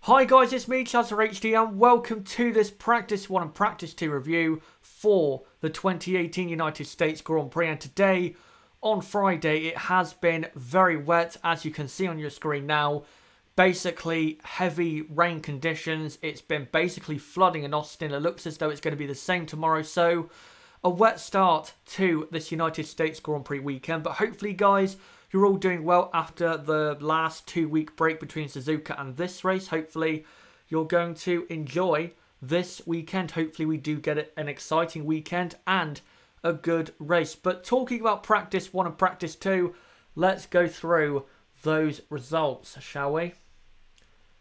Hi guys, it's me, Chazza HD, and welcome to this Practice 1 and Practice 2 review for the 2018 United States Grand Prix. And today, on Friday, it has been very wet, as you can see on your screen now. Basically, heavy rain conditions. It's been basically flooding in Austin. It looks as though it's going to be the same tomorrow. So, a wet start to this United States Grand Prix weekend. But hopefully, guys, you're all doing well after the last 2-week break between Suzuka and this race. Hopefully, you're going to enjoy this weekend. Hopefully, we do get an exciting weekend and a good race. But talking about Practice 1 and Practice 2, let's go through those results, shall we?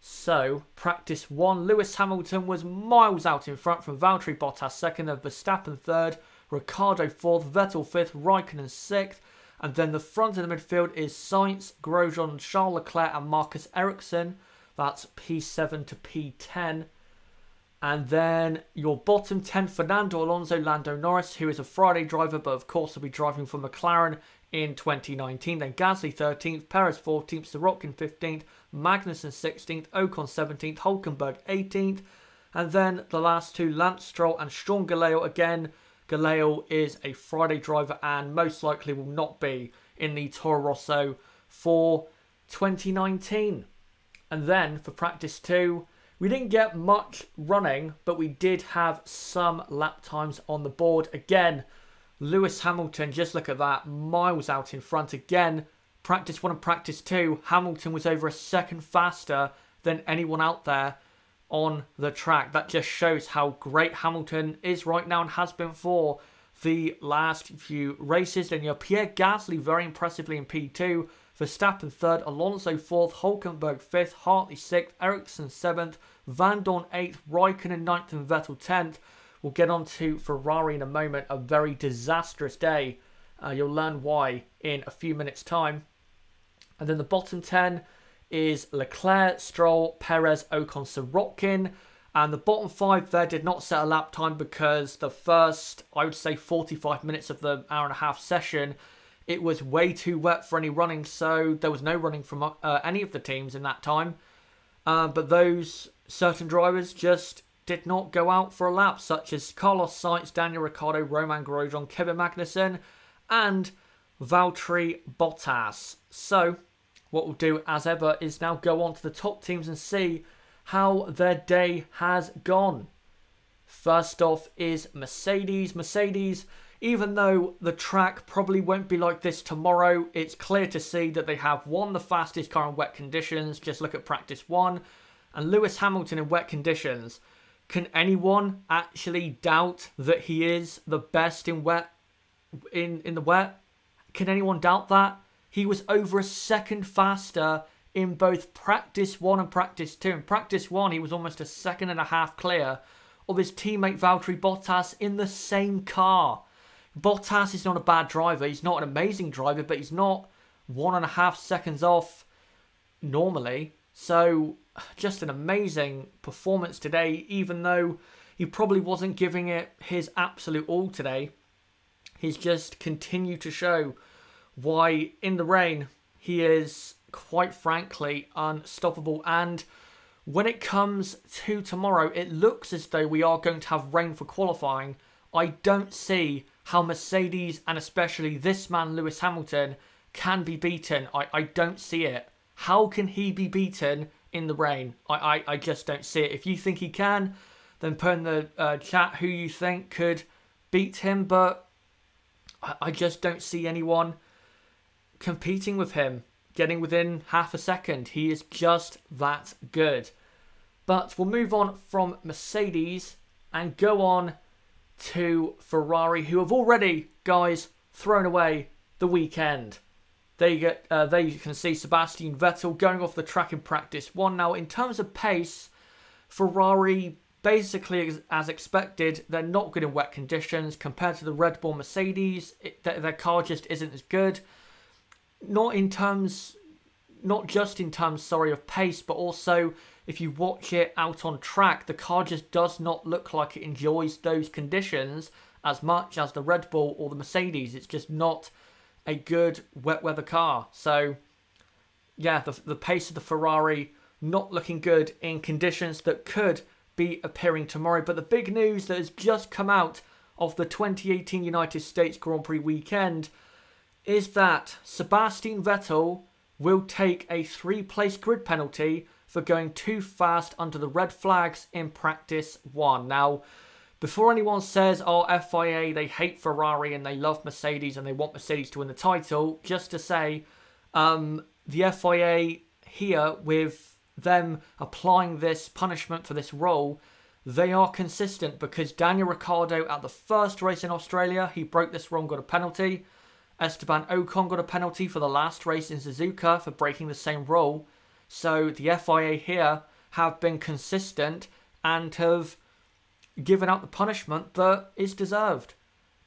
So, Practice 1, Lewis Hamilton was miles out in front from Valtteri Bottas second, and Verstappen third, Ricciardo fourth, Vettel fifth, Raikkonen sixth. And then the front of the midfield is Sainz, Grosjean, Charles Leclerc and Marcus Ericsson. That's P7 to P10. And then your bottom 10, Fernando Alonso, Lando Norris, who is a Friday driver, but of course will be driving for McLaren in 2019. Then Gasly 13th, Perez 14th, Sirotkin 15th, Magnussen 16th, Ocon 17th, Hulkenberg 18th. And then the last two, Lance Stroll and Sean Gelael again. Gelael is a Friday driver and most likely will not be in the Toro Rosso for 2019. And then for Practice 2, we didn't get much running, but we did have some lap times on the board. Again, Lewis Hamilton, just look at that, miles out in front. Again, Practice 1 and Practice 2, Hamilton was over a second faster than anyone out there on the track. That just shows how great Hamilton is right now and has been for the last few races. Then you have Pierre Gasly very impressively in P2, Verstappen third, Alonso fourth, Hulkenberg fifth, Hartley sixth, Ericsson seventh, Van Dorn eighth, Raikkonen ninth and Vettel 10th. We'll get on to Ferrari in a moment. A very disastrous day. You'll learn why in a few minutes time. And then the bottom 10 is Leclerc, Stroll, Perez, Ocon, Sirotkin. And the bottom 5 there did not set a lap time because the first, I would say, 45 minutes of the hour-and-a-half session, it was way too wet for any running, so there was no running from any of the teams in that time. But those certain drivers just did not go out for a lap, such as Carlos Sainz, Daniel Ricciardo, Romain Grosjean, Kevin Magnussen, and Valtteri Bottas. So what we'll do, as ever, is now go on to the top teams and see how their day has gone. First off is Mercedes. Mercedes, even though the track probably won't be like this tomorrow, it's clear to see that they have won the fastest car in wet conditions. Just look at Practice 1. And Lewis Hamilton in wet conditions. Can anyone actually doubt that he is the best in the wet? Can anyone doubt that? He was over a second faster in both Practice 1 and Practice 2. In Practice 1, he was almost a second and a half clear of his teammate Valtteri Bottas in the same car. Bottas is not a bad driver. He's not an amazing driver, but he's not 1.5 seconds off normally. So, just an amazing performance today, even though he probably wasn't giving it his absolute all today. He's just continued to show why in the rain he is quite frankly unstoppable. And when it comes to tomorrow, it looks as though we are going to have rain for qualifying. I don't see how Mercedes and especially this man Lewis Hamilton can be beaten. I don't see it. How can he be beaten in the rain? I just don't see it. If you think he can, then put in the chat who you think could beat him, but I just don't see anyone competing with him, getting within half a second. He is just that good. But we'll move on from Mercedes and go on to Ferrari, who have already, guys, thrown away the weekend. There you can see Sebastian Vettel going off the track in Practice 1. Now, in terms of pace, Ferrari, basically as expected, they're not good in wet conditions compared to the Red Bull Mercedes. Their car just isn't as good. Not just in terms of pace, but also if you watch it out on track, the car just does not look like it enjoys those conditions as much as the Red Bull or the Mercedes. It's just not a good wet weather car. So yeah, the pace of the Ferrari not looking good in conditions that could be appearing tomorrow. But the big news that has just come out of the 2018 United States Grand Prix weekend is that Sebastian Vettel will take a 3-place grid penalty for going too fast under the red flags in practice 1. Now, before anyone says, oh, FIA, they hate Ferrari and they love Mercedes and they want Mercedes to win the title, just to say, the FIA here, with them applying this punishment for this rule, they are consistent, because Daniel Ricciardo at the first race in Australia, he broke this rule, got a penalty. Esteban Ocon got a penalty for the last race in Suzuka for breaking the same rule. So the FIA here have been consistent and have given out the punishment that is deserved.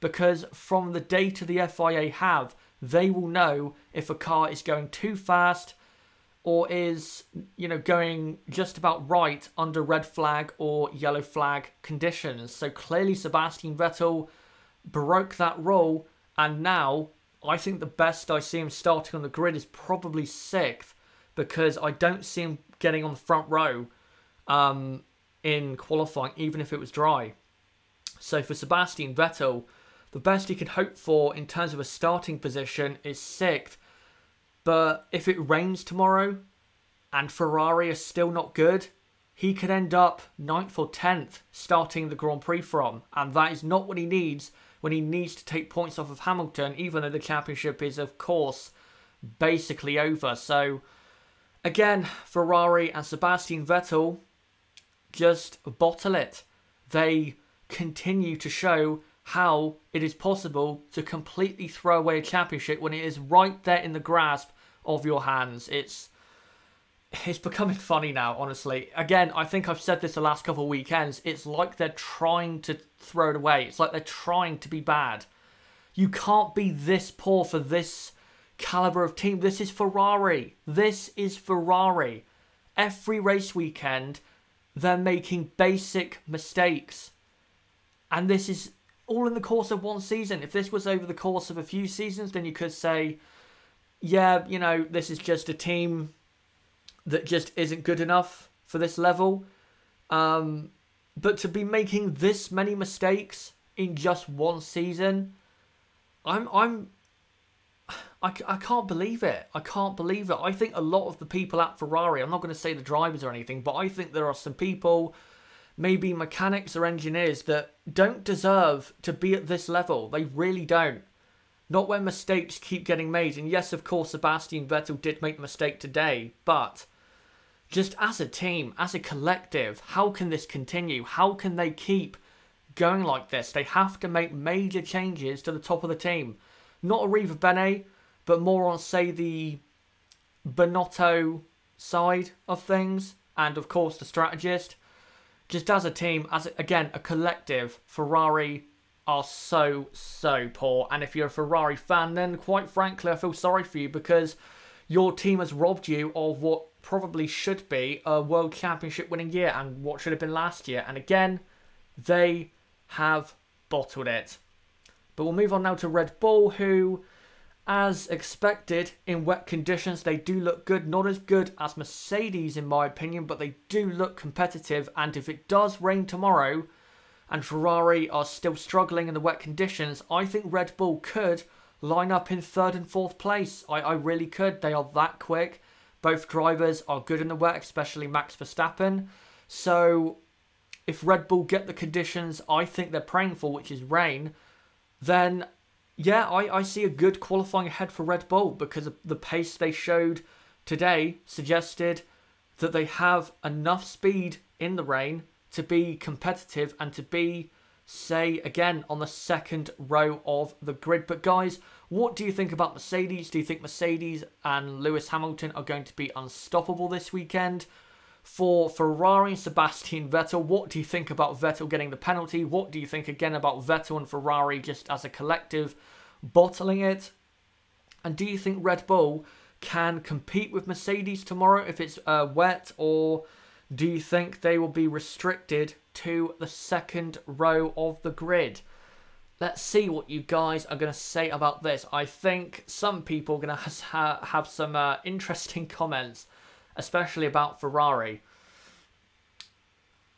Because from the data the FIA have, they will know if a car is going too fast or is, going just about right under red flag or yellow flag conditions. So clearly Sebastian Vettel broke that rule, and now I think the best I see him starting on the grid is probably 6th, because I don't see him getting on the front row in qualifying, even if it was dry. So for Sebastian Vettel, the best he can hope for in terms of a starting position is 6th. But if it rains tomorrow and Ferrari are still not good, he could end up 9th or 10th starting the Grand Prix from. And that is not what he needs when he needs to take points off of Hamilton, even though the championship is, of course, basically over. So, again, Ferrari and Sebastian Vettel just bottle it. They continue to show how it is possible to completely throw away a championship when it is right there in the grasp of your hands. It's becoming funny now, honestly. Again, I think I've said this the last couple of weekends. It's like they're trying to throw it away. It's like they're trying to be bad. You can't be this poor for this caliber of team. This is Ferrari. This is Ferrari. Every race weekend, they're making basic mistakes. And this is all in the course of one season. If this was over the course of a few seasons, then you could say, yeah, this is just a team that just isn't good enough for this level. But to be making this many mistakes in just one season, I can't believe it. I can't believe it. I think a lot of the people at Ferrari, I'm not going to say the drivers or anything, but I think there are some people, maybe mechanics or engineers, that don't deserve to be at this level. They really don't. Not when mistakes keep getting made. And yes, of course, Sebastian Vettel did make a mistake today, but just as a team, as a collective, how can this continue? How can they keep going like this? They have to make major changes to the top of the team. Not Arriva Bene, but more on, say, the Binotto side of things. And, of course, the strategist. Just as a team, again, a collective, Ferrari are so poor. And if you're a Ferrari fan, then quite frankly, I feel sorry for you, because your team has robbed you of what probably should be a World Championship winning year and what should have been last year. And again, they have bottled it. But we'll move on now to Red Bull, who, as expected, in wet conditions, they do look good. Not as good as Mercedes, in my opinion, but they do look competitive. And if it does rain tomorrow and Ferrari are still struggling in the wet conditions, I think Red Bull could line up in 3rd and 4th place. I really could. They are that quick. Both drivers are good in the wet, especially Max Verstappen. So if Red Bull get the conditions I think they're praying for, which is rain, then yeah, I see a good qualifying ahead for Red Bull, because the pace they showed today suggested that they have enough speed in the rain to be competitive and to be, say, again, on the 2nd row of the grid. But guys, what do you think about Mercedes? Do you think Mercedes and Lewis Hamilton are going to be unstoppable this weekend? For Ferrari and Sebastian Vettel, what do you think about Vettel getting the penalty? What do you think, again, about Vettel and Ferrari just as a collective bottling it? And do you think Red Bull can compete with Mercedes tomorrow if it's wet? Or do you think they will be restricted to the 2nd row of the grid? Let's see what you guys are going to say about this. I think some people are going to have some interesting comments. especially about Ferrari.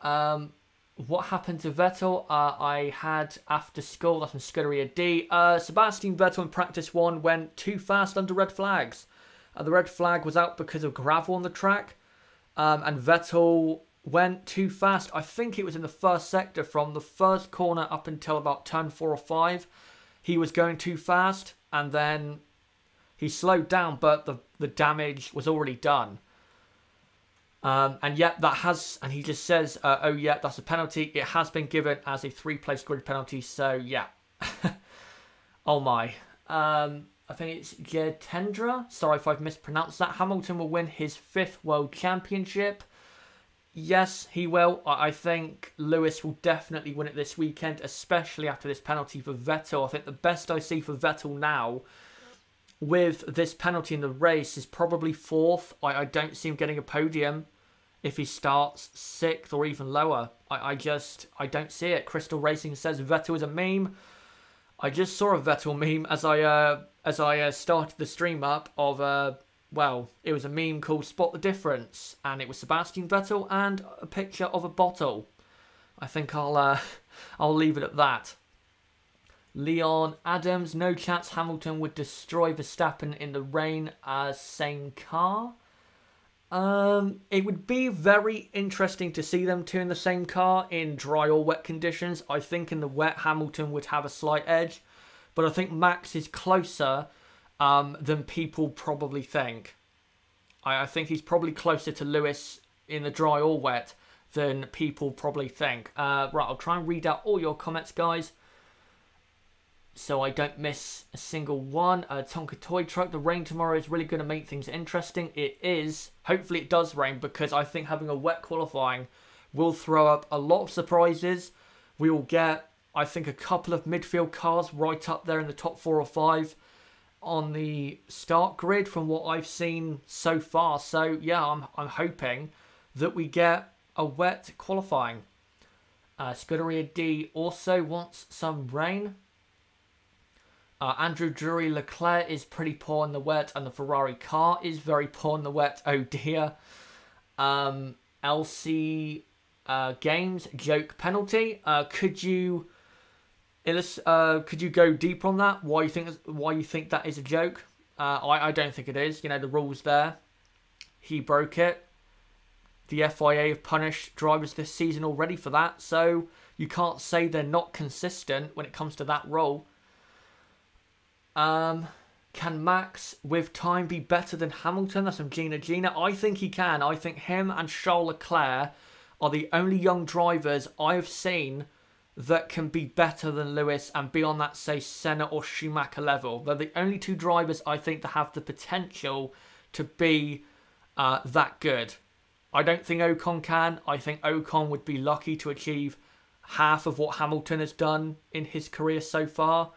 What happened to Vettel? I had after school, that's from Scuderia D. Sebastian Vettel in practice 1 went too fast under red flags. The red flag was out because of gravel on the track. And Vettel went too fast. I think it was in the first sector from the first corner up until about turn 4 or 5. He was going too fast and then he slowed down, but the damage was already done. And yet that has, and he just says, oh yeah, that's a penalty. It has been given as a 3-place grid penalty. So yeah. Oh my. I think it's Gertendra. Sorry if I've mispronounced that. Hamilton will win his 5th World Championship. Yes, he will. I think Lewis will definitely win it this weekend, especially after this penalty for Vettel. I think the best I see for Vettel now with this penalty in the race is probably 4th. I don't see him getting a podium if he starts 6th or even lower. I don't see it. Crystal Racing says Vettel is a meme. I just saw a Vettel meme as I started the stream up of, well, it was a meme called Spot the Difference, and it was Sebastian Vettel and a picture of a bottle. I think I'll leave it at that. Leon Adams, no chance Hamilton would destroy Verstappen in the rain as same car. It would be very interesting to see them two in the same car in dry or wet conditions. I think in the wet, Hamilton would have a slight edge. But I think Max is closer than people probably think. I think he's probably closer to Lewis in the dry or wet than people probably think. Right, I'll try and read out all your comments, guys, so I don't miss a single one. Tonka Toy Truck, the rain tomorrow is really going to make things interesting. It is. Hopefully it does rain, because I think having a wet qualifying will throw up a lot of surprises. We will get, I think, a couple of midfield cars right up there in the top 4 or 5 on the start grid from what I've seen so far. So yeah, I'm hoping that we get a wet qualifying. Scuderia D also wants some rain. Andrew Drury, Leclerc is pretty poor in the wet, and the Ferrari car is very poor in the wet. Oh dear. LC Games joke penalty. Could you go deeper on that? Why you think that is a joke? I don't think it is. You know, the rule's there. He broke it. The FIA have punished drivers this season already for that, so you can't say they're not consistent when it comes to that rule. Can Max with time be better than Hamilton? That's from Gina. I think he can. I think him and Charles Leclerc are the only young drivers I have seen that can be better than Lewis and be on that, say, Senna or Schumacher level. They're the only 2 drivers I think that have the potential to be that good. I don't think Ocon can. I think Ocon would be lucky to achieve half of what Hamilton has done in his career so far.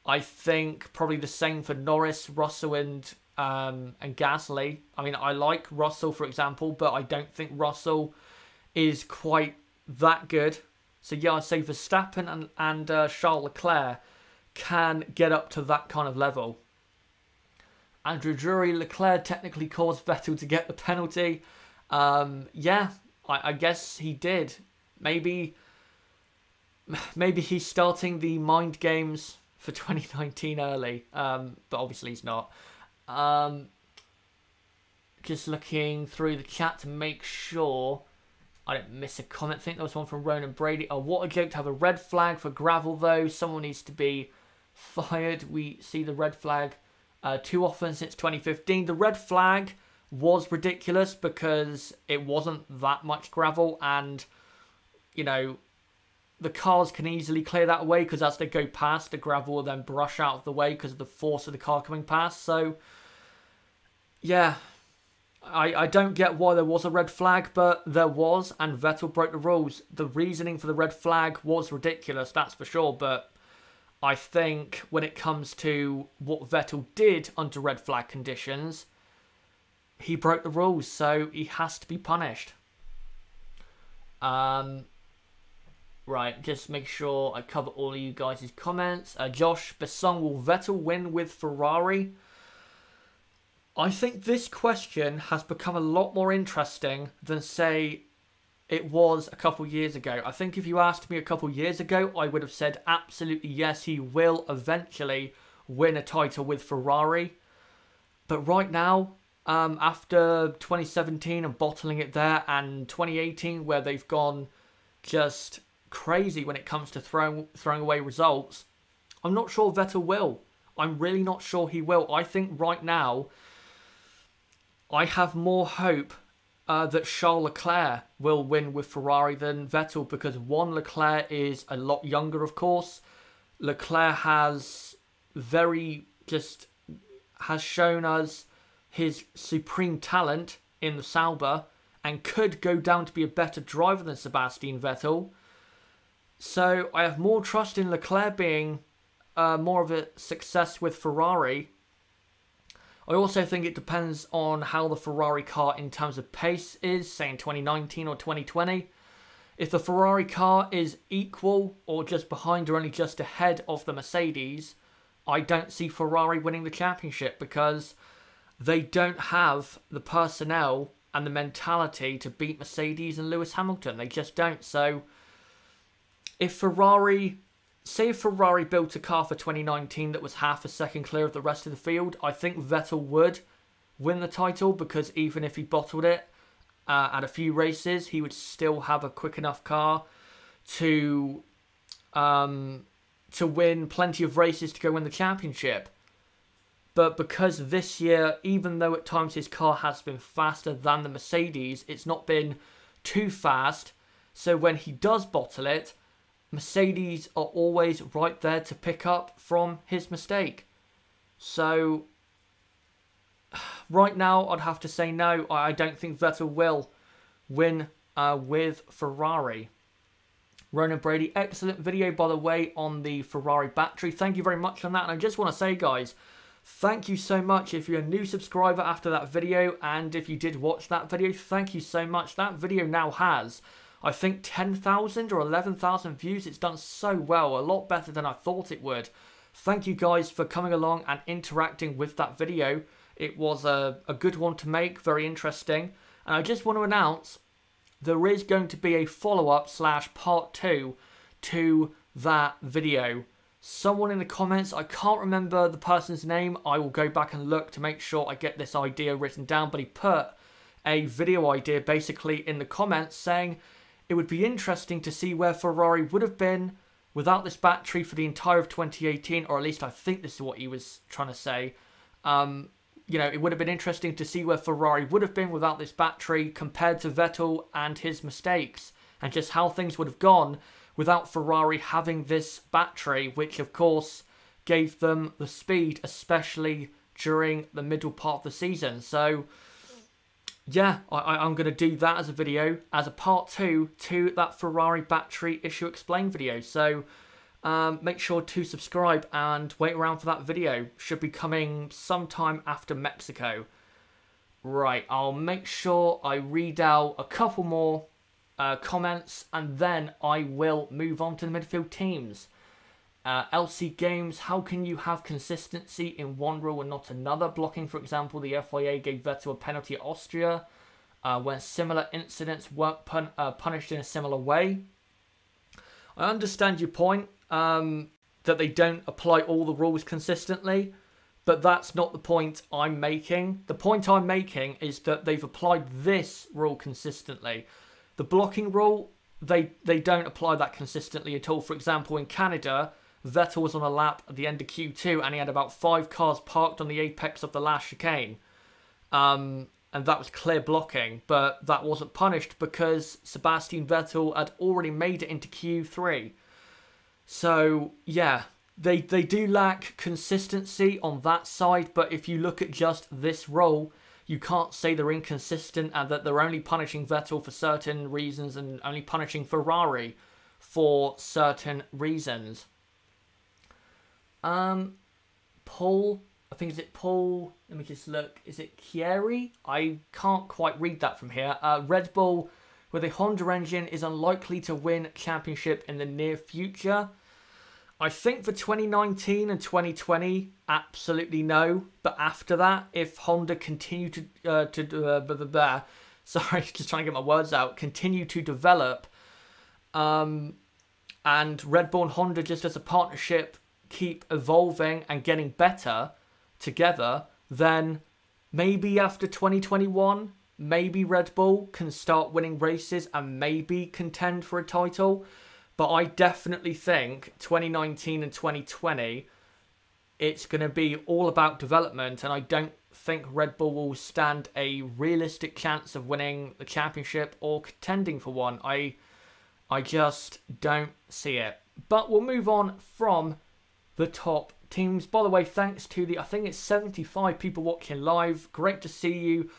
I think probably the same for Norris, Russell and Gasly. I mean, I like Russell, for example, but I don't think Russell is quite that good. So yeah, I'd say Verstappen and Charles Leclerc can get up to that kind of level. Andrew Drury, Leclerc technically caused Vettel to get the penalty. Yeah, I guess he did. Maybe he's starting the mind games for 2019 early, but obviously he's not. Just looking through the chat to make sure I didn't miss a comment. I think there was one from Ronan Brady. Oh, what a joke to have a red flag for gravel, though. Someone needs to be fired. We see the red flag too often since 2015. The red flag was ridiculous because it wasn't that much gravel, and, you know, the cars can easily clear that away because as they go past, the gravel will then brush out of the way because of the force of the car coming past. So, yeah, I don't get why there was a red flag, but there was, and Vettel broke the rules. The reasoning for the red flag was ridiculous, that's for sure, but I think when it comes to what Vettel did under red flag conditions, he broke the rules, so he has to be punished. Right, just make sure I cover all of you guys' comments. Josh Besson, will Vettel win with Ferrari? I think this question has become a lot more interesting than, say, it was a couple years ago. I think if you asked me a couple years ago, I would have said absolutely yes, he will eventually win a title with Ferrari. But right now, after 2017 and bottling it there, and 2018 where they've gone just crazy when it comes to throwing away results, I'm not sure Vettel will. I'm really not sure he will. I think right now, I have more hope that Charles Leclerc will win with Ferrari than Vettel, because one, Leclerc is a lot younger, of course. Leclerc has shown us his supreme talent in the Sauber and could go down to be a better driver than Sebastian Vettel. So I have more trust in Leclerc being more of a success with Ferrari. I also think it depends on how the Ferrari car in terms of pace is, say in 2019 or 2020. If the Ferrari car is equal or just behind or only just ahead of the Mercedes, I don't see Ferrari winning the championship, because they don't have the personnel and the mentality to beat Mercedes and Lewis Hamilton. They just don't. So if Ferrari built a car for 2019 that was half a second clear of the rest of the field, I think Vettel would win the title, because even if he bottled it at a few races, he would still have a quick enough car to win plenty of races to go win the championship. But because this year, even though at times his car has been faster than the Mercedes, it's not been too fast. So when he does bottle it, Mercedes are always right there to pick up from his mistake. So right now, I'd have to say no. I don't think Vettel will win with Ferrari. Ronan Brady, excellent video, by the way, on the Ferrari battery. Thank you very much on that. And I just want to say, guys, thank you so much if you're a new subscriber after that video. And if you did watch that video, thank you so much. That video now has, I think, 10,000 or 11,000 views. It's done so well, a lot better than I thought it would. Thank you guys for coming along and interacting with that video. It was a good one to make, very interesting. And I just want to announce there is going to be a follow-up / part 2 to that video. Someone in the comments, I can't remember the person's name, I will go back and look to make sure I get this idea written down, but he put a video idea basically in the comments saying it would be interesting to see where Ferrari would have been without this battery for the entire of 2018, or at least I think this is what he was trying to say. You know, it would have been interesting to see where Ferrari would have been without this battery compared to Vettel and his mistakes, and just how things would have gone without Ferrari having this battery, which of course gave them the speed, especially during the middle part of the season. So yeah, I'm going to do that as a video, as a part 2 to that Ferrari battery issue explain video. So make sure to subscribe and wait around for that video. Should be coming sometime after Mexico. Right, I'll make sure I read out a couple more comments, and then I will move on to the midfield teams. LC Games, how can you have consistency in one rule and not another? Blocking, for example, the FIA gave Vettel a penalty at Austria when similar incidents weren't punished in a similar way. I understand your point, that they don't apply all the rules consistently, but that's not the point I'm making. The point I'm making is that they've applied this rule consistently. The blocking rule, they don't apply that consistently at all. For example, in Canada, Vettel was on a lap at the end of Q2 and he had about 5 cars parked on the apex of the last chicane. And that was clear blocking, but that wasn't punished because Sebastian Vettel had already made it into Q3. So, yeah, they do lack consistency on that side, but if you look at just this rule, you can't say they're inconsistent and that they're only punishing Vettel for certain reasons and only punishing Ferrari for certain reasons. Paul, I think, is it Paul? Let me just look. Is it Chieri? I can't quite read that from here. Red Bull with a Honda engine is unlikely to win championship in the near future. I think for 2019 and 2020, absolutely no. But after that, if Honda continue to sorry, just trying to get my words out, continue to develop, and Red Bull and Honda just as a partnership keep evolving and getting better together, then maybe after 2021, maybe Red Bull can start winning races and maybe contend for a title. But I definitely think 2019 and 2020, it's going to be all about development. And I don't think Red Bull will stand a realistic chance of winning the championship or contending for one. I just don't see it. But we'll move on from the top teams. By the way, thanks to I think it's 75 people watching live. Great to see you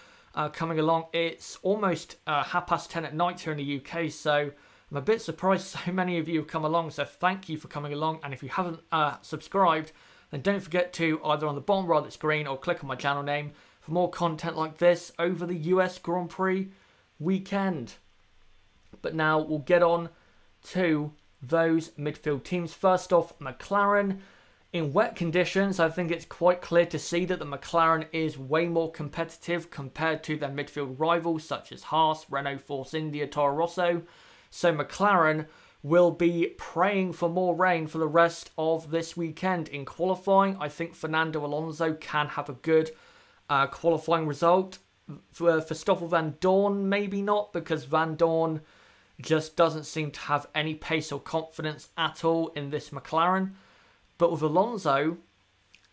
coming along. It's almost 10:30 at night here in the UK, so I'm a bit surprised so many of you have come along, so thank you for coming along. And if you haven't subscribed, then don't forget to either on the bottom right of the screen or click on my channel name for more content like this over the US Grand Prix weekend. But now we'll get on to those midfield teams. First off, McLaren. In wet conditions, I think it's quite clear to see that the McLaren is way more competitive compared to their midfield rivals such as Haas, Renault, Force India, Toro Rosso. So McLaren will be praying for more rain for the rest of this weekend. In qualifying, I think Fernando Alonso can have a good qualifying result. For Stoffel Van Dorn, maybe not, because Van Dorn just doesn't seem to have any pace or confidence at all in this McLaren. But with Alonso,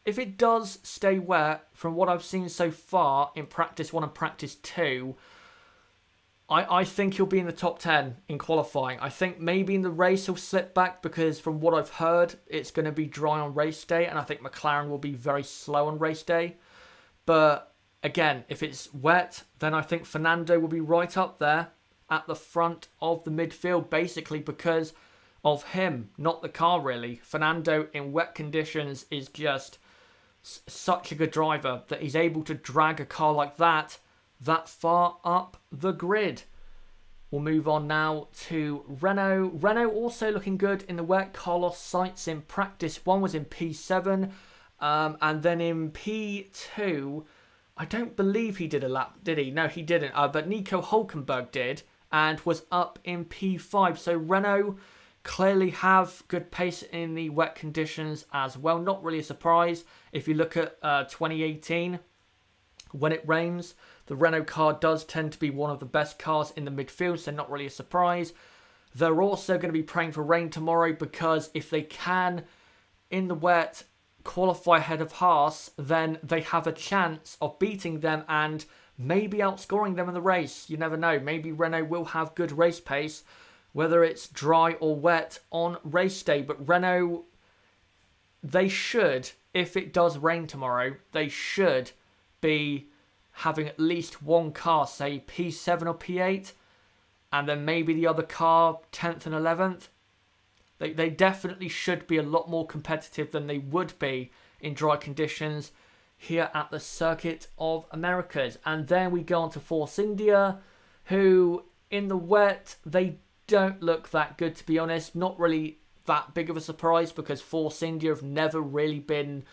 if it does stay wet, from what I've seen so far in practice 1 and practice 2, I think he'll be in the top 10 in qualifying. I think maybe in the race he'll slip back because from what I've heard, it's going to be dry on race day. And I think McLaren will be very slow on race day. But again, if it's wet, then I think Fernando will be right up there at the front of the midfield, basically because of him, not the car really. Fernando in wet conditions is just such a good driver that he's able to drag a car like that far up the grid. We'll move on now to Renault. Renault also looking good in the wet. Carlos Sainz in practice 1 was in P7, and then in P2, I don't believe he did a lap, did he? No, he didn't, but Nico Hülkenberg did and was up in P5. So Renault clearly have good pace in the wet conditions as well. Not really a surprise if you look at 2018 when it rains. The Renault car does tend to be one of the best cars in the midfield, so not really a surprise. They're also going to be praying for rain tomorrow because if they can, in the wet, qualify ahead of Haas, then they have a chance of beating them and maybe outscoring them in the race. You never know. Maybe Renault will have good race pace, whether it's dry or wet on race day. But Renault, they should, if it does rain tomorrow, they should be having at least one car, say P7 or P8, and then maybe the other car 10th and 11th. They definitely should be a lot more competitive than they would be in dry conditions here at the Circuit of Americas. And then we go on to Force India, who in the wet, they don't look that good, to be honest. Not really that big of a surprise because Force India have never really been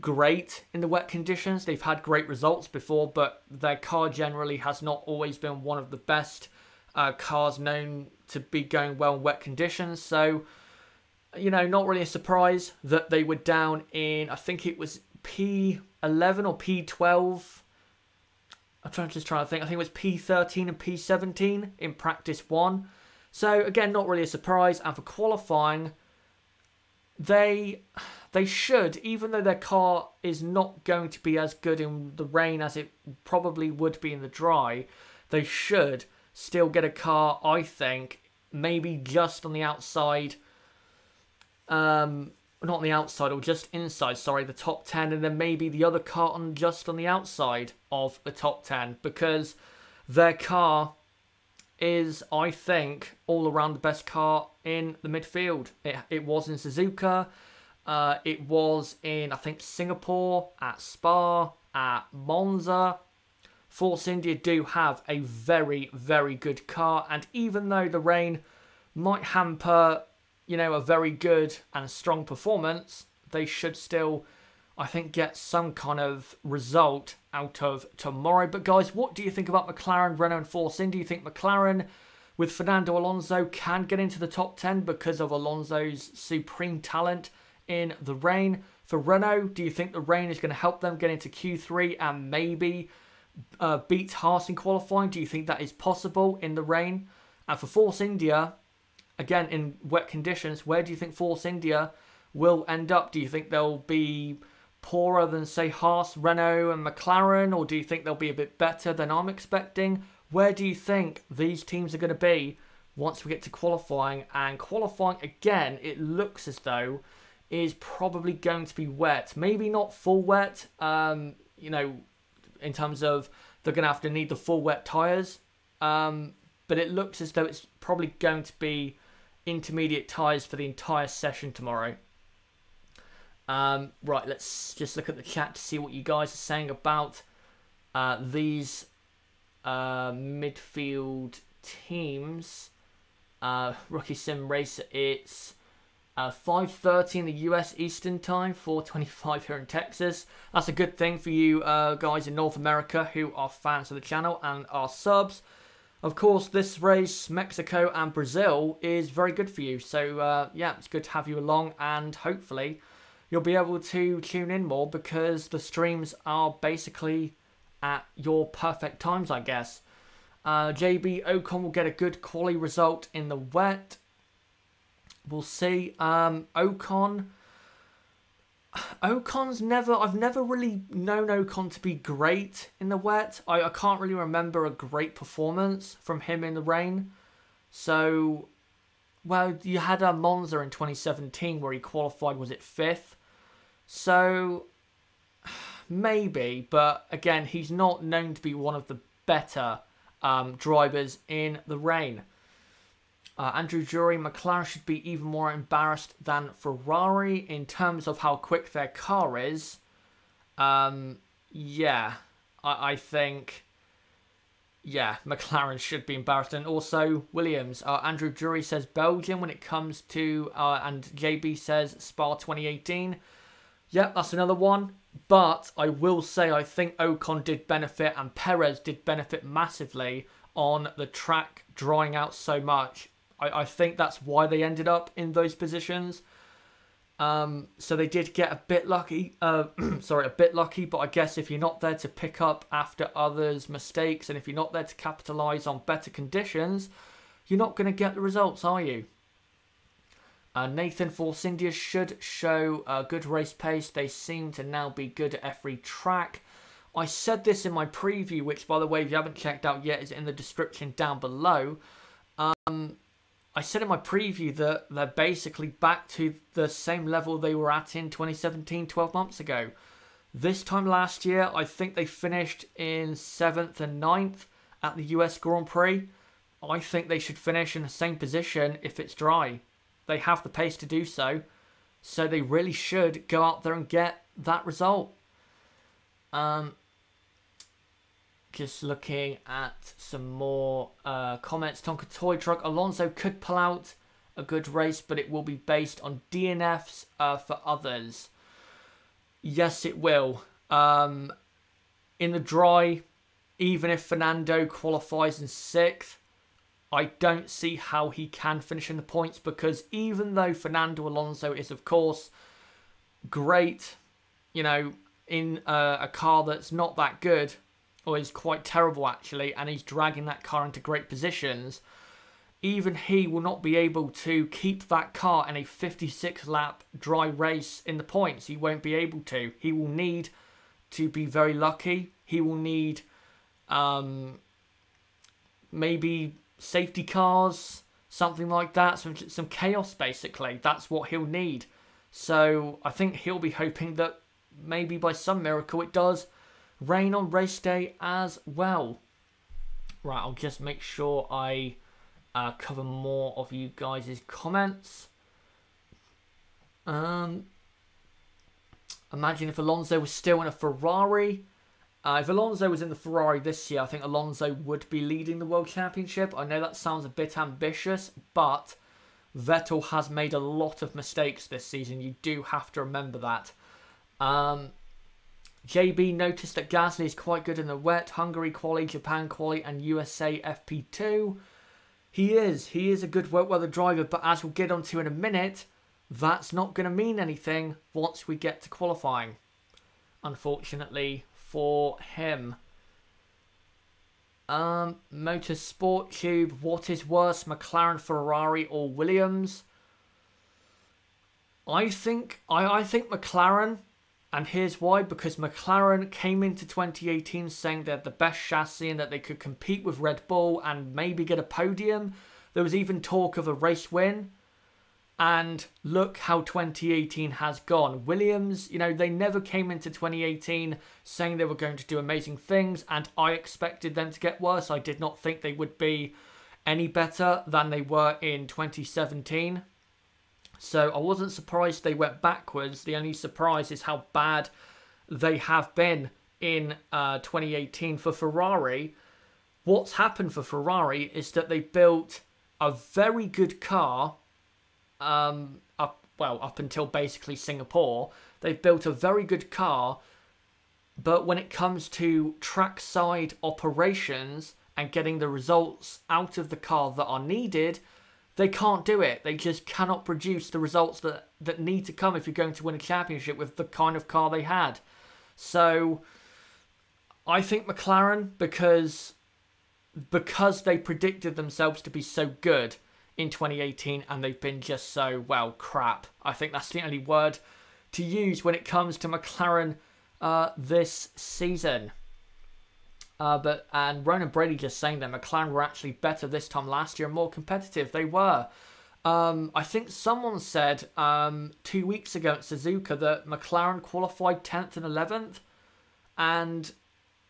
great in the wet conditions. They've had great results before, but their car generally has not always been one of the best cars known to be going well in wet conditions. So, you know, not really a surprise that they were down in, I think it was P11 or P12. I'm just trying to think. I think it was P13 and P17 in practice 1. So, again, not really a surprise. And for qualifying, they should, even though their car is not going to be as good in the rain as it probably would be in the dry, they should still get a car, I think, maybe just on the outside, not on the outside, or just inside, sorry, the top 10, and then maybe the other car just on the outside of the top 10, because their car is, I think, all around the best car in the midfield. It was in Suzuka, it was in, I think, Singapore, at Spa, at Monza. Force India do have a very, very good car, and even though the rain might hamper you know, a very good and strong performance, they should still, I think, get some kind of result out of tomorrow. But guys, what do you think about McLaren, Renault and Force India? Do you think McLaren with Fernando Alonso can get into the top 10 because of Alonso's supreme talent in the rain? For Renault, do you think the rain is going to help them get into Q3 and maybe beat Haas in qualifying? Do you think that is possible in the rain? And for Force India, again, in wet conditions, where do you think Force India will end up? Do you think they'll be poorer than, say, Haas, Renault and McLaren? Or do you think they'll be a bit better than I'm expecting? Where do you think these teams are going to be once we get to qualifying? And qualifying, again, it looks as though is probably going to be wet. Maybe not full wet, you know, in terms of they're going to have to need the full wet tyres. But it looks as though it's probably going to be intermediate tyres for the entire session tomorrow. Right, let's just look at the chat to see what you guys are saying about these midfield teams. Rookie Sim Racer, it's 5:30 in the US Eastern Time, 4:25 here in Texas. That's a good thing for you guys in North America who are fans of the channel and are subs. Of course, this race, Mexico and Brazil, is very good for you. So, yeah, it's good to have you along, and hopefully you'll be able to tune in more because the streams are basically at your perfect times, I guess. JB Ocon will get a good quality result in the wet. We'll see. Ocon's never... I've never really known Ocon to be great in the wet. I can't really remember a great performance from him in the rain. So, well, you had a Monza in 2017 where he qualified, was it 5th? So, maybe. But, again, he's not known to be one of the better drivers in the rain. Andrew Jury, McLaren should be even more embarrassed than Ferrari in terms of how quick their car is. Yeah, I think, yeah, McLaren should be embarrassed. And also Williams, Andrew Jury says Belgium when it comes to, and JB says Spa 2018. Yep, that's another one. But I will say I think Ocon did benefit and Perez did benefit massively on the track drying out so much. I think that's why they ended up in those positions. So they did get a bit lucky. Sorry, a bit lucky. But I guess if you're not there to pick up after others' mistakes and if you're not there to capitalise on better conditions, you're not going to get the results, are you? Nathan, Force India should show a good race pace. They seem to now be good at every track. I said this in my preview, which, by the way, if you haven't checked out yet, is in the description down below. I said in my preview that they're basically back to the same level they were at in 2017, 12 months ago. This time last year, I think they finished in 7th and 9th at the US Grand Prix. I think they should finish in the same position if it's dry. They have the pace to do so. So they really should go out there and get that result. Just looking at some more comments. Tonka Toy Truck. Alonso could pull out a good race, but it will be based on DNFs for others. Yes, it will. In the dry, even if Fernando qualifies in 6th, I don't see how he can finish in the points because even though Fernando Alonso is, of course, great, you know, in a car that's not that good, or is quite terrible actually, and he's dragging that car into great positions, even he will not be able to keep that car in a 56-lap dry race in the points. He won't be able to. He will need to be very lucky. He will need maybe safety cars, something like that, some chaos basically. That's what he'll need. So I think he'll be hoping that maybe by some miracle it does rain on race day as well. Right, I'll just make sure I cover more of you guys' comments. Imagine if Alonso was still in a Ferrari. If Alonso was in the Ferrari this year, I think Alonso would be leading the World Championship. I know that sounds a bit ambitious, but Vettel has made a lot of mistakes this season. You do have to remember that. JB noticed that Gasly is quite good in the wet. Hungary quali, Japan quali, and USA FP2. He is a good wet weather driver, but as we'll get onto in a minute, that's not going to mean anything once we get to qualifying, unfortunately for him. Motorsport Tube, what is worse, McLaren, Ferrari, or Williams? I think McLaren, and here's why. Because McLaren came into 2018 saying they had the best chassis and that they could compete with Red Bull and maybe get a podium. There was even talk of a race win. And look how 2018 has gone. Williams, you know, they never came into 2018 saying they were going to do amazing things, and I expected them to get worse. I did not think they would be any better than they were in 2017. So I wasn't surprised they went backwards. The only surprise is how bad they have been in 2018 for Ferrari. What's happened for Ferrari is that they built a very good car. Up until basically Singapore, they've built a very good car, but when it comes to trackside operations and getting the results out of the car that are needed, they can't do it. They just cannot produce the results that need to come if you're going to win a championship with the kind of car they had. So I think McLaren, because they predicted themselves to be so good in 2018 and they've been just so, well, crap. I think that's the only word to use when it comes to McLaren this season. And Ronan Brady just saying that McLaren were actually better this time last year and more competitive. They were. I think someone said 2 weeks ago at Suzuka that McLaren qualified 10th and 11th. And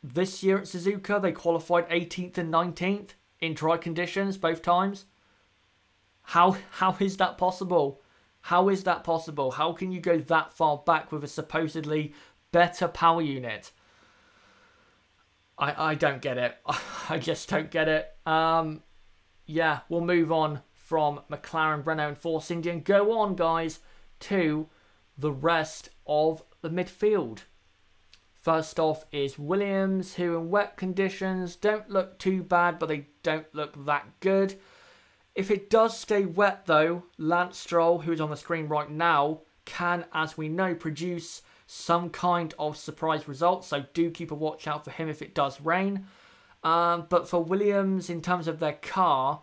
this year at Suzuka, they qualified 18th and 19th in dry conditions both times. How is that possible? How is that possible? How can you go that far back with a supposedly better power unit? I don't get it. I just don't get it. Yeah, we'll move on from McLaren, Renault and Force India and go on, guys, to the rest of the midfield. First off is Williams, who in wet conditions don't look too bad, but they don't look that good. If it does stay wet, though, Lance Stroll, who is on the screen right now, can, as we know, produce some kind of surprise result. So do keep a watch out for him if it does rain. But for Williams, in terms of their car,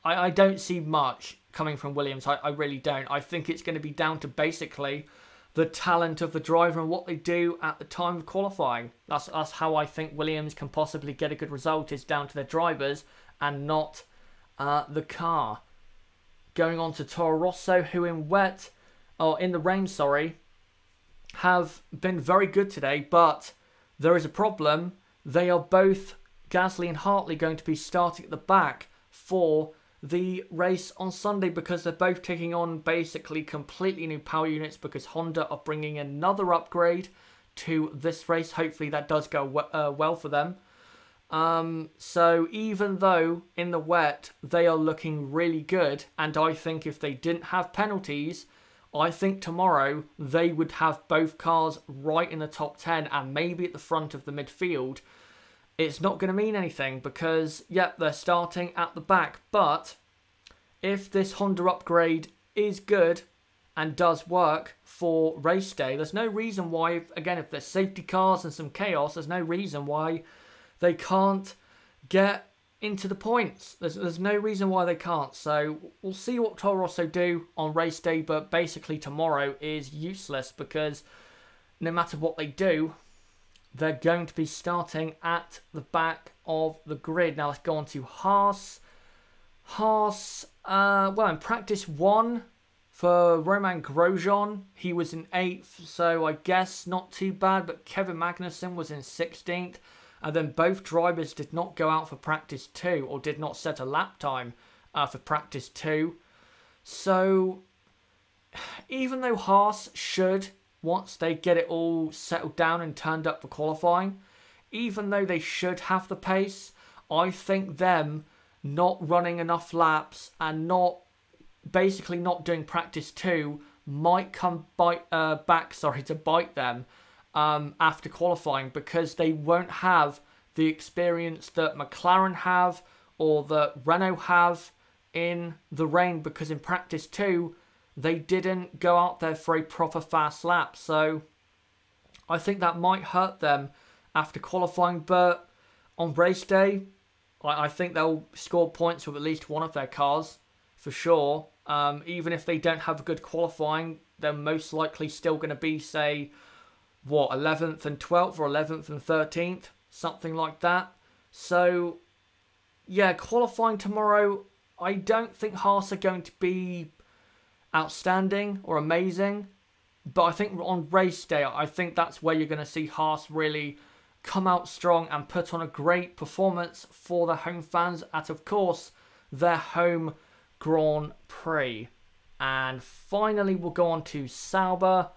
I don't see much coming from Williams. I really don't. I think it's going to be down to basically the talent of the driver and what they do at the time of qualifying. That's how I think Williams can possibly get a good result, is down to their drivers and not the car. Going on to Toro Rosso, who in the rain, have been very good today, but there is a problem. They are both, Gasly and Hartley, going to be starting at the back for the race on Sunday because they're both taking on basically completely new power units because Honda are bringing another upgrade to this race. Hopefully that does go well for them. So even though in the wet they are looking really good, and I think if they didn't have penalties, I think tomorrow they would have both cars right in the top 10 and maybe at the front of the midfield. It's not going to mean anything because, yep, they're starting at the back. But if this Honda upgrade is good and does work for race day, there's no reason why, again, if there's safety cars and some chaos, there's no reason why they can't get into the points. There's no reason why they can't. So we'll see what Toro Rosso do on race day, but basically tomorrow is useless because no matter what they do, they're going to be starting at the back of the grid. Now let's go on to Haas. Well, in practice 1 for Romain Grosjean, he was in 8th, so I guess not too bad, but Kevin Magnussen was in 16th. And then both drivers did not go out for practice 2 or did not set a lap time for practice 2. So even though Haas should, once they get it all settled down and turned up for qualifying, even though they should have the pace, I think them not running enough laps and basically not doing practice 2 might come back to bite them after qualifying, because they won't have the experience that McLaren have or that Renault have in the rain, because in practice 2 they didn't go out there for a proper fast lap. So I think that might hurt them after qualifying, but on race day I think they'll score points with at least one of their cars for sure. Even if they don't have a good qualifying, they're most likely still going to be, say, 11th and 12th or 11th and 13th, something like that. So yeah, qualifying tomorrow, I don't think Haas are going to be outstanding or amazing, but I think on race day, I think that's where you're going to see Haas really come out strong and put on a great performance for the home fans at, of course, their home Grand Prix. And finally, we'll go on to Sauber.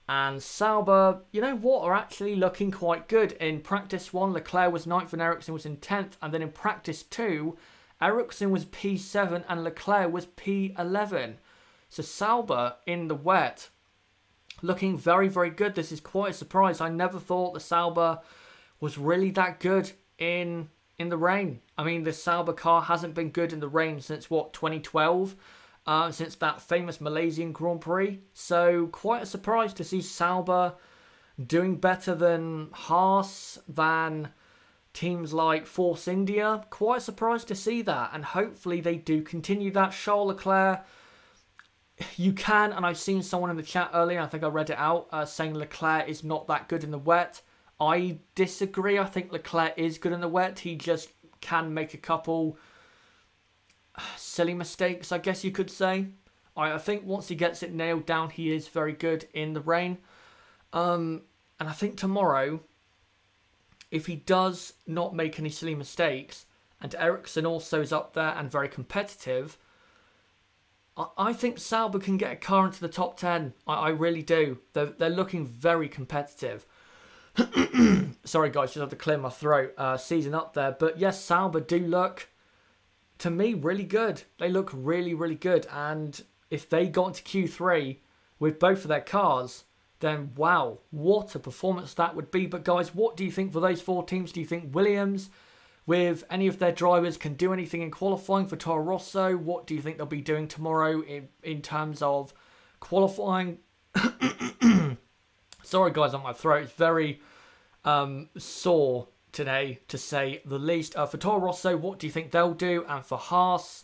And Sauber, you know what, are actually looking quite good. In practice 1, Leclerc was 9th and Ericsson was in 10th. And then in practice 2, Ericsson was P7 and Leclerc was P11. So Sauber in the wet, looking very, very good. This is quite a surprise. I never thought the Sauber was really that good in the rain. I mean, the Sauber car hasn't been good in the rain since, what, 2012? Since that famous Malaysian Grand Prix. So quite a surprise to see Sauber doing better than Haas, than teams like Force India. Quite a surprise to see that, and hopefully they do continue that. Charles Leclerc, you can, and I've seen someone in the chat earlier, I think I read it out, saying Leclerc is not that good in the wet. I disagree. I think Leclerc is good in the wet. He just can make a couple silly mistakes, I guess you could say. I think once he gets it nailed down, he is very good in the rain. And I think tomorrow, if he does not make any silly mistakes, and Ericsson also is up there and very competitive, I think Sauber can get a car into the top 10. I really do. They're looking very competitive. Sorry guys, just have to clear my throat. Season up there. But yes, Sauber do look, to me, really good. They look really, really good. And if they got into Q3 with both of their cars, then wow, what a performance that would be. But guys, what do you think for those 4 teams? Do you think Williams, with any of their drivers, can do anything in qualifying for Toro Rosso? What do you think they'll be doing tomorrow in terms of qualifying? Sorry guys, on my throat. It's very sore today, to say the least. For Toro Rosso, what do you think they'll do? And for Haas,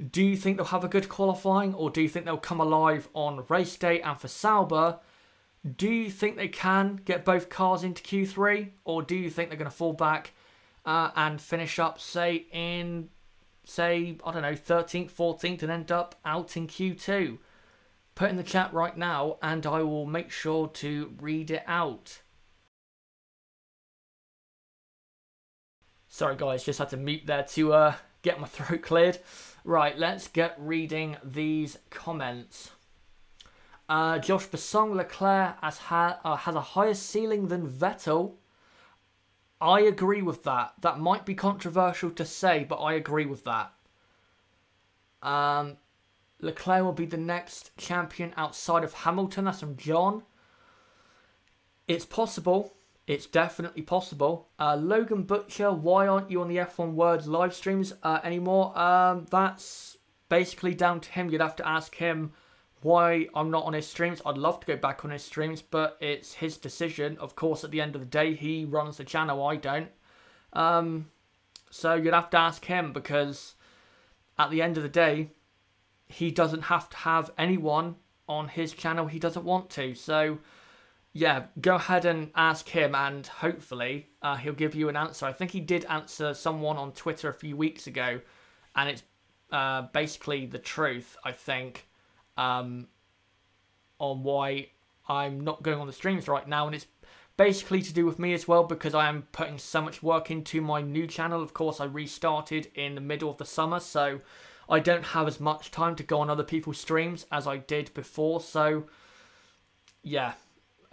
do you think they'll have a good qualifying, or do you think they'll come alive on race day? And for Sauber, do you think they can get both cars into Q3, or do you think they're going to fall back and finish up, say, in, I don't know, 13th, 14th, and end up out in Q2? Put in the chat right now, and I will make sure to read it out. Sorry guys, just had to mute there to get my throat cleared. Right, let's get reading these comments. Josh Besong, Leclerc has a higher ceiling than Vettel. I agree with that. That might be controversial to say, but I agree with that. Leclerc will be the next champion outside of Hamilton. That's from John. It's possible. It's definitely possible. Logan Butcher, why aren't you on the F1 Words live streams anymore? That's basically down to him. You'd have to ask him why I'm not on his streams. I'd love to go back on his streams, but it's his decision. Of course, at the end of the day, he runs the channel, I don't. So you'd have to ask him, because at the end of the day, he doesn't have to have anyone on his channel he doesn't want to. So yeah, go ahead and ask him, and hopefully he'll give you an answer. I think he did answer someone on Twitter a few weeks ago, and it's basically the truth, I think, on why I'm not going on the streams right now. And it's basically to do with me as well, because I am putting so much work into my new channel. Of course, I restarted in the middle of the summer, so I don't have as much time to go on other people's streams as I did before. So yeah,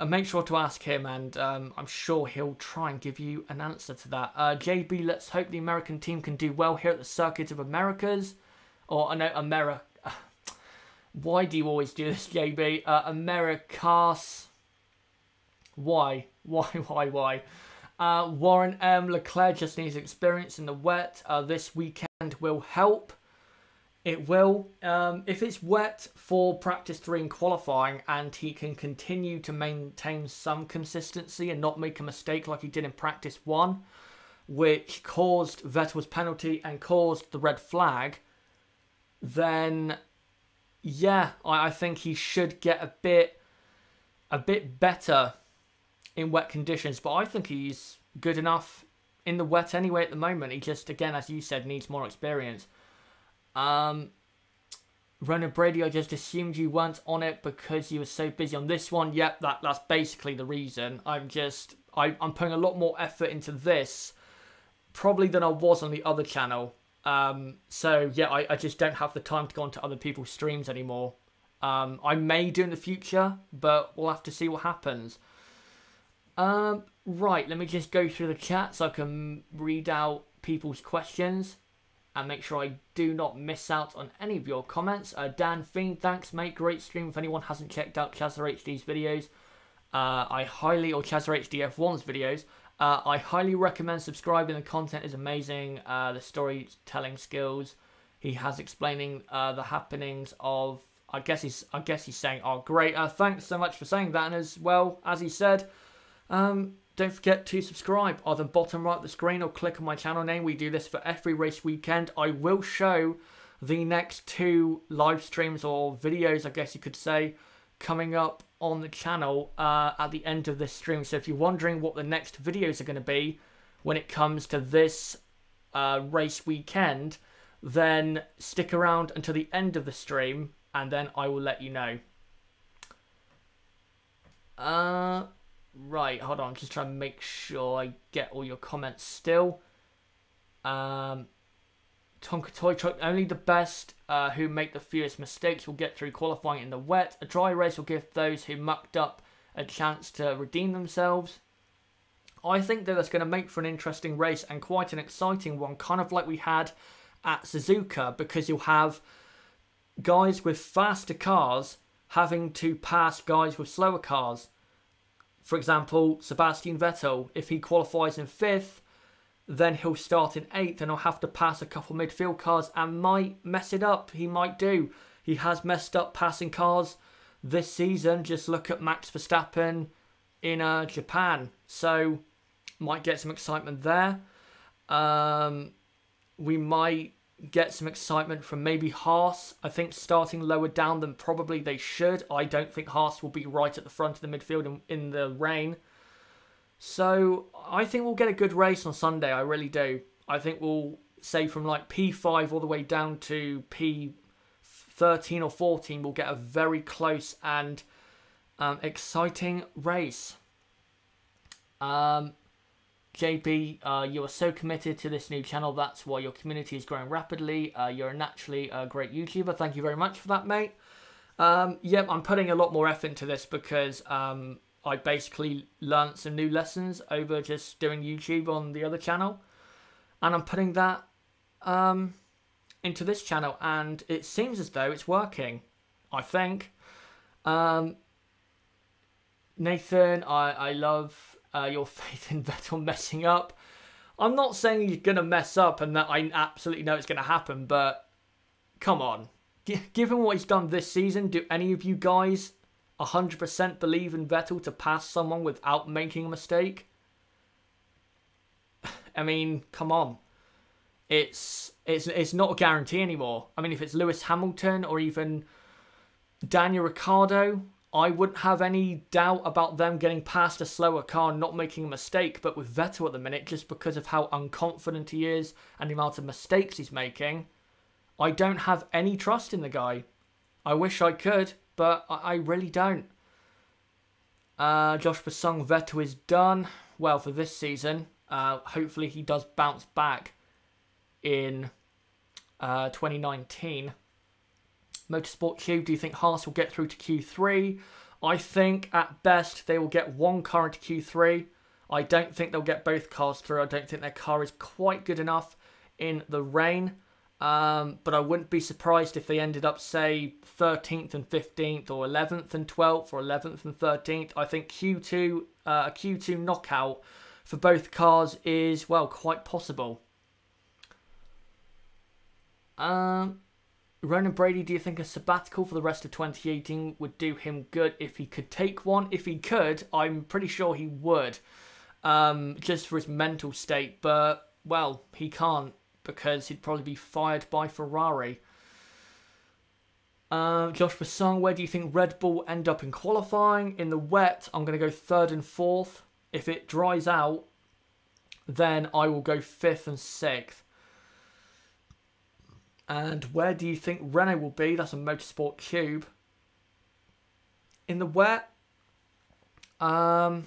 make sure to ask him, and I'm sure he'll try and give you an answer to that. JB, let's hope the American team can do well here at the Circuit of Americas. Or, I know, America. Why do you always do this, JB? Americas. Why? Warren M. Leclerc just needs experience in the wet. This weekend will help. It will. If it's wet for practice 3 and qualifying and he can continue to maintain some consistency and not make a mistake like he did in practice 1, which caused Vettel's penalty and caused the red flag, then yeah, I think he should get a bit better in wet conditions. But I think he's good enough in the wet anyway at the moment. He just, again, as you said, needs more experience. Ronan Brady, I just assumed you weren't on it because you were so busy on this one. Yep, that's basically the reason. I'm putting a lot more effort into this probably than I was on the other channel. So yeah, I just don't have the time to go onto other people's streams anymore. I may do in the future, but we'll have to see what happens. Right, let me just go through the chat so I can read out people's questions and make sure I do not miss out on any of your comments. Dan Fiend, thanks mate, great stream. If anyone hasn't checked out Chazza HD's videos, or Chazza HD F1's videos, I highly recommend subscribing. The content is amazing. The storytelling skills he has explaining the happenings of, I guess he's saying, are great. Thanks so much for saying that. And as well as he said, don't forget to subscribe either bottom right of the screen or click on my channel name. We do this for every race weekend. I will show the next 2 live streams or videos, I guess you could say, coming up on the channel at the end of this stream. So if you're wondering what the next videos are going to be when it comes to this race weekend, then stick around until the end of the stream and then I will let you know. Right, hold on, I'm just trying to make sure I get all your comments still. Tonka Toy Truck, only the best who make the fewest mistakes will get through qualifying in the wet. A dry race will give those who mucked up a chance to redeem themselves. I think that that's going to make for an interesting race and quite an exciting one, kind of like we had at Suzuka, because you'll have guys with faster cars having to pass guys with slower cars. For example, Sebastian Vettel, if he qualifies in 5th, then he'll start in 8th and he'll have to pass a couple midfield cars and might mess it up. He might do. He has messed up passing cars this season. Just look at Max Verstappen in Japan. So, might get some excitement there. We might get some excitement from maybe Haas. I think starting lower down than probably they should. I don't think Haas will be right at the front of the midfield in the rain. So I think we'll get a good race on Sunday. I really do. I think we'll say from like P5 all the way down to P13 or 14. We'll get a very close and exciting race. JB, you are so committed to this new channel. That's why your community is growing rapidly. You're naturally a great YouTuber. Thank you very much for that, mate. Yep, I'm putting a lot more effort into this because I basically learnt some new lessons over just doing YouTube on the other channel. And I'm putting that into this channel. And it seems as though it's working, I think. Nathan, I love your faith in Vettel messing up. I'm not saying he's going to mess up and that I absolutely know it's going to happen, but come on. Given what he's done this season, do any of you guys 100% believe in Vettel to pass someone without making a mistake? I mean, come on. It's not a guarantee anymore. I mean, if it's Lewis Hamilton or even Daniel Ricciardo, I wouldn't have any doubt about them getting past a slower car and not making a mistake. But with Vettel at the minute, just because of how unconfident he is and the amount of mistakes he's making, I don't have any trust in the guy. I wish I could, but I really don't. Josh Basung, Vettel is done. Well, for this season. Hopefully he does bounce back in 2019. Motorsport Cube, do you think Haas will get through to Q3? I think at best they will get one car into Q3. I don't think they'll get both cars through. I don't think their car is quite good enough in the rain. But I wouldn't be surprised if they ended up, say, 13th and 15th, or 11th and 12th, or 11th and 13th. I think a Q2 knockout for both cars is, well, quite possible. Ronan Brady, do you think a sabbatical for the rest of 2018 would do him good if he could take one? If he could, I'm pretty sure he would, just for his mental state. But, well, he can't because he'd probably be fired by Ferrari. Josh Basong, where do you think Red Bull end up in qualifying? In the wet, I'm going to go 3rd and 4th. If it dries out, then I will go 5th and 6th. And where do you think Renault will be? That's a Motorsport Cube. In the wet, I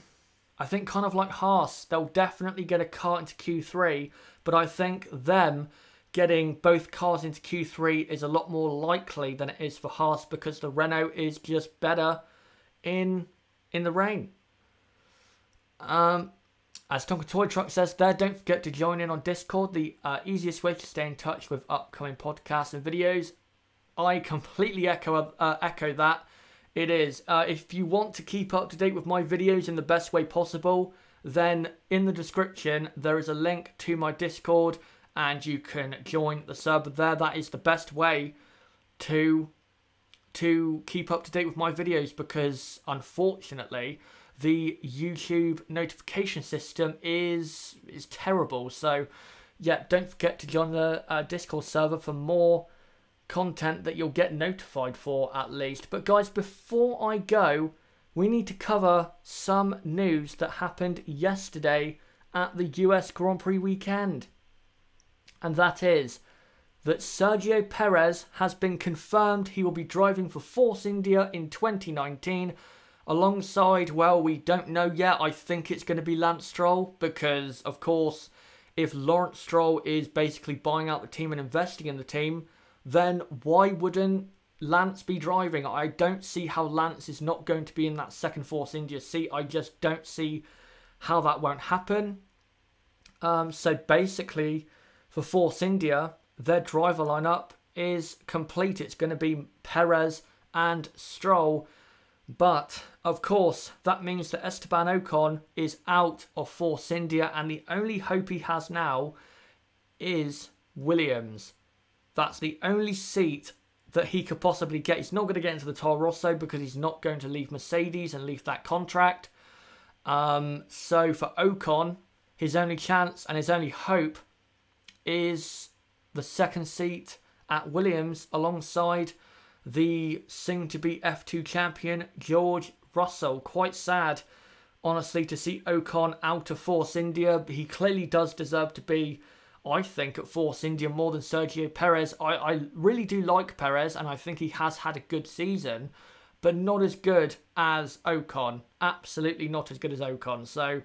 think kind of like Haas. They'll definitely get a car into Q3. But I think them getting both cars into Q3 is a lot more likely than it is for Haas, because the Renault is just better in the rain. As Tonka Toy Truck says there, don't forget to join in on Discord, the easiest way to stay in touch with upcoming podcasts and videos. I completely echo that. It is. If you want to keep up to date with my videos in the best way possible, then in the description there is a link to my Discord, and you can join the server there. That is the best way to keep up to date with my videos, because unfortunately the YouTube notification system is terrible. So yeah, don't forget to join the Discord server for more content that you'll get notified for, at least. But guys, before I go, we need to cover some news that happened yesterday at the US Grand Prix weekend. And that is that Sergio Perez has been confirmed he will be driving for Force India in 2019. Alongside, well, we don't know yet. I think it's going to be Lance Stroll, because, of course, if Lawrence Stroll is basically buying out the team and investing in the team, then why wouldn't Lance be driving? I don't see how Lance is not going to be in that second Force India seat. I just don't see how that won't happen. So basically, for Force India, their driver lineup is complete. It's going to be Perez and Stroll. But, of course, that means that Esteban Ocon is out of Force India, and the only hope he has now is Williams. That's the only seat that he could possibly get. He's not going to get into the Toro Rosso because he's not going to leave Mercedes and leave that contract. So for Ocon, his only chance and his only hope is the second seat at Williams, alongside the soon-to-be F2 champion George Russell. Quite sad, honestly, to see Ocon out of Force India. He clearly does deserve to be, I think, at Force India more than Sergio Perez. I really do like Perez, and I think he has had a good season, but not as good as Ocon. Absolutely not as good as Ocon. So,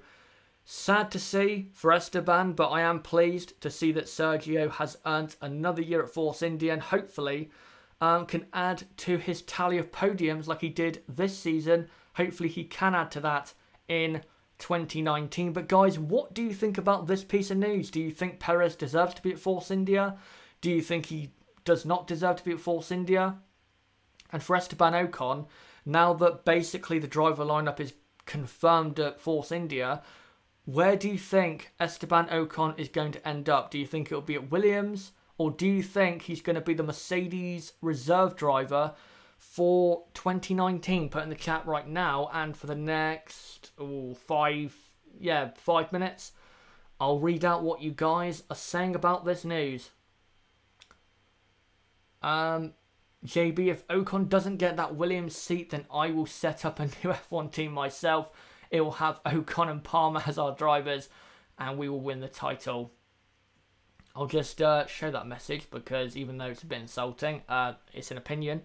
sad to see for Esteban, but I am pleased to see that Sergio has earned another year at Force India, and hopefully can add to his tally of podiums like he did this season. Hopefully he can add to that in 2019. But guys, what do you think about this piece of news? Do you think Perez deserves to be at Force India? Do you think he does not deserve to be at Force India? And for Esteban Ocon, now that basically the driver lineup is confirmed at Force India, where do you think Esteban Ocon is going to end up? Do you think it'll be at Williams? Or do you think he's going to be the Mercedes reserve driver for 2019? Put in the chat right now, and for the next 5 minutes, I'll read out what you guys are saying about this news. JB, if Ocon doesn't get that Williams seat, then I will set up a new F1 team myself. It will have Ocon and Palmer as our drivers, and we will win the title. I'll just show that message, because even though it's a bit insulting, it's an opinion.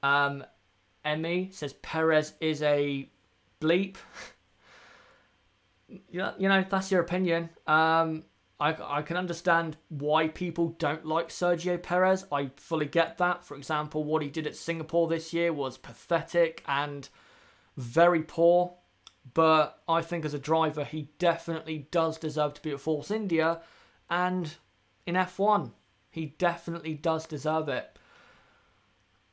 Emmy says Perez is a bleep. You know, that's your opinion. I can understand why people don't like Sergio Perez. I fully get that. For example, what he did at Singapore this year was pathetic, and very poor. But I think as a driver, he definitely does deserve to be at Force India. And in F1, he definitely does deserve it.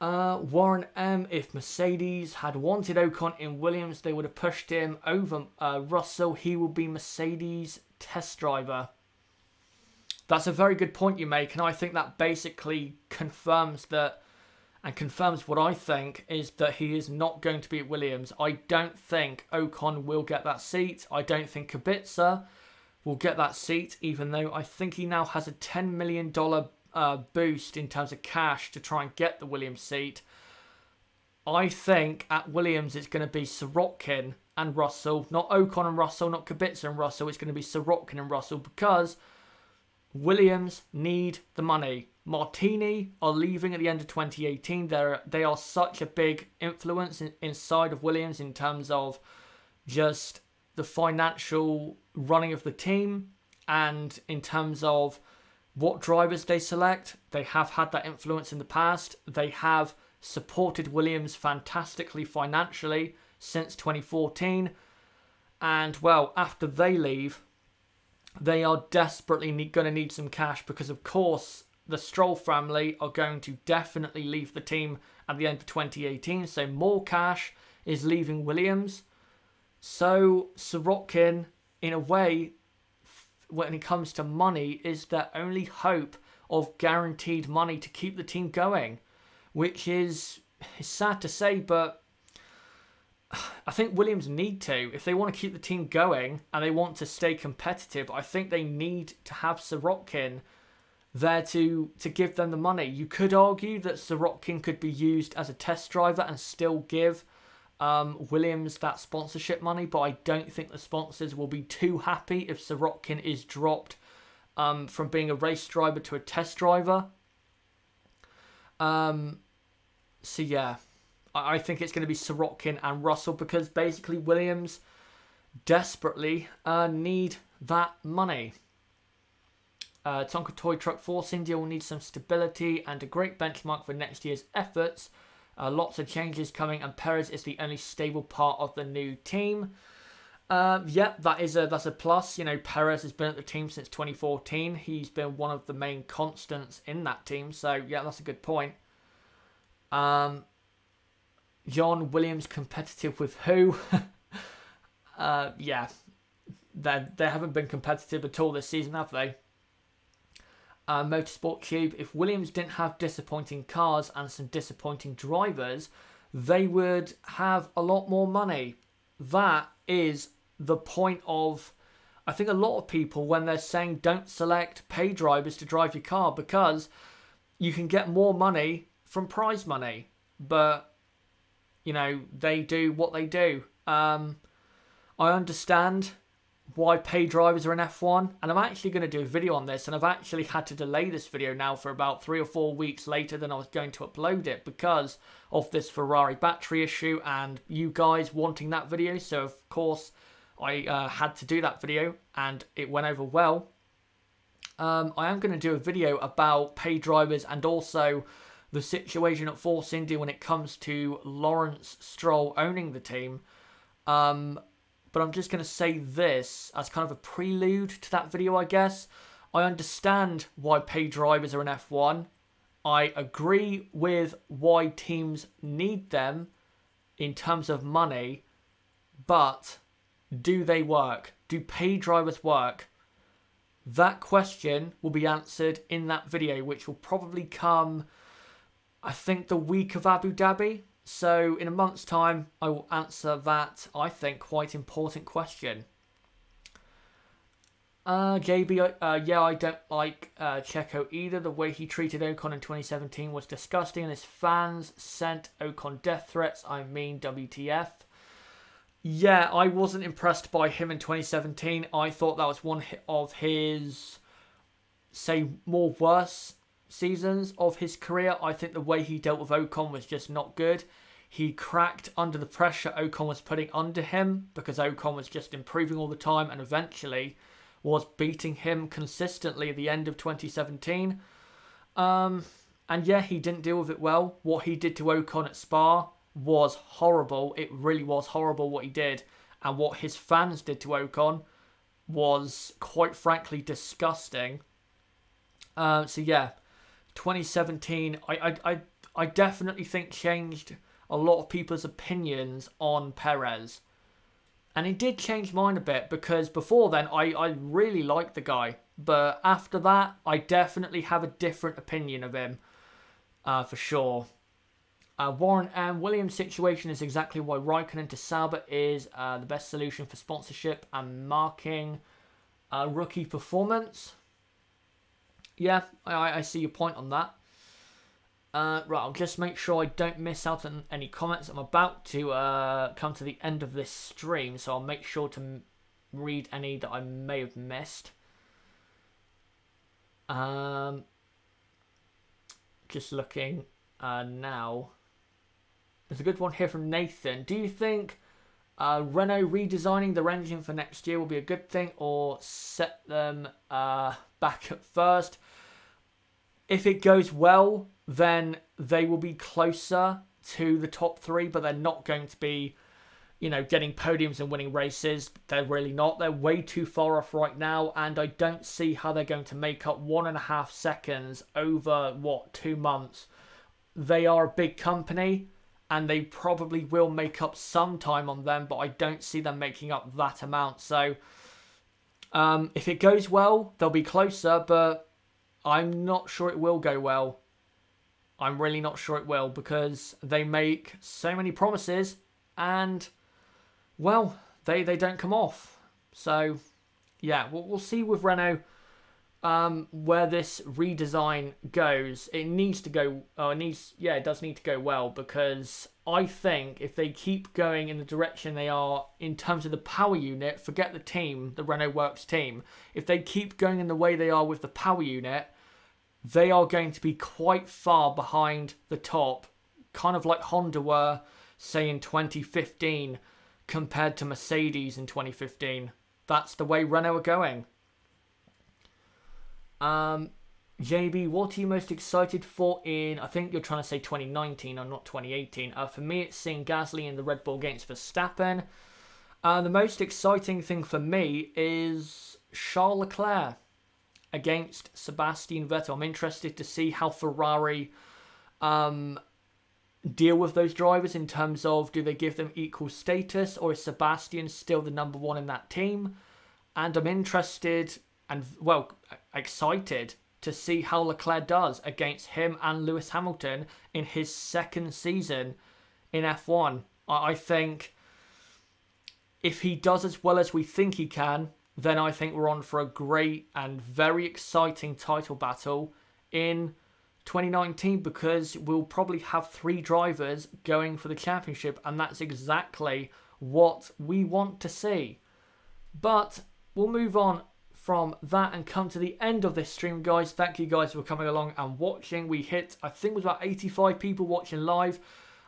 Warren M. If Mercedes had wanted Ocon in Williams, they would have pushed him over Russell. He will be Mercedes' test driver. That's a very good point you make. And I think that basically confirms that, and confirms what I think, is that he is not going to be at Williams. I don't think Ocon will get that seat. I don't think Kubica will get that seat, even though I think he now has a $10 million boost in terms of cash to try and get the Williams seat. I think at Williams it's going to be Sirotkin and Russell, not Ocon and Russell, not Kubica and Russell. It's going to be Sirotkin and Russell because Williams need the money. Martini are leaving at the end of 2018. They are such a big influence inside of Williams in terms of just the financial running of the team and in terms of what drivers they select. They have had that influence in the past. They have supported Williams fantastically financially since 2014. And, well, after they leave, they are desperately going to need some cash because, of course, the Stroll family are going to definitely leave the team at the end of 2018. So more cash is leaving Williams. So Sirotkin, in a way, when it comes to money, is their only hope of guaranteed money to keep the team going, which is sad to say, but I think Williams need to. If they want to keep the team going and they want to stay competitive, I think they need to have Sirotkin there to give them the money. You could argue that Sirotkin could be used as a test driver and still give Williams that sponsorship money, but I don't think the sponsors will be too happy if Sirotkin is dropped from being a race driver to a test driver. So yeah, I think it's going to be Sirotkin and Russell because basically Williams desperately need that money. Tonka Toy Truck Force India will need some stability and a great benchmark for next year's efforts. Lots of changes coming, and Perez is the only stable part of the new team. Yeah, that's a plus. You know, Perez has been at the team since 2014. He's been one of the main constants in that team. So yeah, that's a good point. John Williams competitive with who? Yeah, they haven't been competitive at all this season, have they? Motorsport Cube, if Williams didn't have disappointing cars and some disappointing drivers, they would have a lot more money. That is the point of, I think, a lot of people when they're saying don't select pay drivers to drive your car because you can get more money from prize money. But, you know, they do what they do. I understand why pay drivers are in F1, and I'm actually going to do a video on this, and I've actually had to delay this video now for about 3 or 4 weeks later than I was going to upload it because of this Ferrari battery issue and you guys wanting that video. So of course I had to do that video and it went over well. I am going to do a video about pay drivers and also the situation at Force India when it comes to Lawrence Stroll owning the team. But I'm just going to say this as kind of a prelude to that video, I guess. I understand why pay drivers are in F1. I agree with why teams need them in terms of money. But do they work? Do pay drivers work? That question will be answered in that video, which will probably come, I think, the week of Abu Dhabi. So in a month's time, I will answer that, I think, quite important question. JB, yeah, I don't like Checo either. The way he treated Ocon in 2017 was disgusting, and his fans sent Ocon death threats. I mean, WTF. Yeah, I wasn't impressed by him in 2017. I thought that was one of his, say, more worse seasons of his career. I think the way he dealt with Ocon was just not good. He cracked under the pressure Ocon was putting under him because Ocon was just improving all the time and eventually was beating him consistently at the end of 2017. And yeah, he didn't deal with it well. What he did to Ocon at Spa was horrible. It really was horrible what he did. And what his fans did to Ocon was, quite frankly, disgusting. So yeah, 2017, I definitely think changed a lot of people's opinions on Perez. And it did change mine a bit, because before then, I really liked the guy. But after that, I definitely have a different opinion of him, for sure. Warren M. Williams' situation is exactly why Raikkonen to Sauber is the best solution for sponsorship and marking rookie performance. Yeah, I see your point on that. Right, I'll just make sure I don't miss out on any comments. I'm about to come to the end of this stream, so I'll make sure to read any that I may have missed. Just looking now. There's a good one here from Nathan. Do you think Renault redesigning their engine for next year will be a good thing, or set them back at first? If it goes well, then they will be closer to the top three, but they're not going to be, you know, getting podiums and winning races. They're really not. They're way too far off right now, and I don't see how they're going to make up 1.5 seconds over, 2 months. They are a big company, and they probably will make up some time on them, but I don't see them making up that amount. So if it goes well, they'll be closer, but I'm not sure it will go well. I'm really not sure it will, because they make so many promises and, well, they don't come off. So, yeah, we'll see with Renault where this redesign goes. It needs to go, it does need to go well, because I think if they keep going in the direction they are in terms of the power unit, forget the team, the Renault Works team, if they keep going in the way they are with the power unit, they are going to be quite far behind the top, kind of like Honda were, say, in 2015 compared to Mercedes in 2015. That's the way Renault are going. JB, what are you most excited for in, I think you're trying to say 2019 or not 2018. For me, it's seeing Gasly in the Red Bull against Verstappen. The most exciting thing for me is Charles Leclerc against Sebastian Vettel. I'm interested to see how Ferrari deal with those drivers in terms of, do they give them equal status, or is Sebastian still the number one in that team? And I'm interested and, well, excited to see how Leclerc does against him and Lewis Hamilton in his second season in F1. I think if he does as well as we think he can, then I think we're on for a great and very exciting title battle in 2019, because we'll probably have 3 drivers going for the championship, and that's exactly what we want to see. But we'll move on from that and come to the end of this stream, guys. Thank you guys for coming along and watching. We hit, I think it was about 85 people watching live.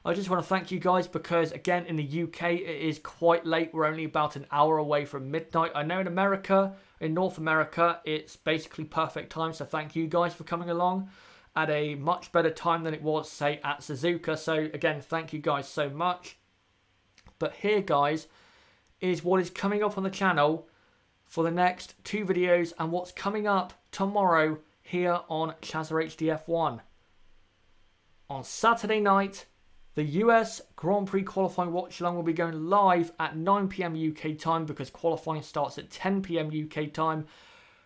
I just want to thank you guys, because again, in the UK it is quite late. We're only about an hour away from midnight. I know in America, in North America, it's basically perfect time, so thank you guys for coming along at a much better time than it was, say, at Suzuka. So again, thank you guys so much. But here, guys, is what is coming up on the channel for the next 2 videos and what's coming up tomorrow here on Chazza HDF1. On Saturday night, the US Grand Prix qualifying watch along will be going live at 9 PM UK time, because qualifying starts at 10 PM UK time.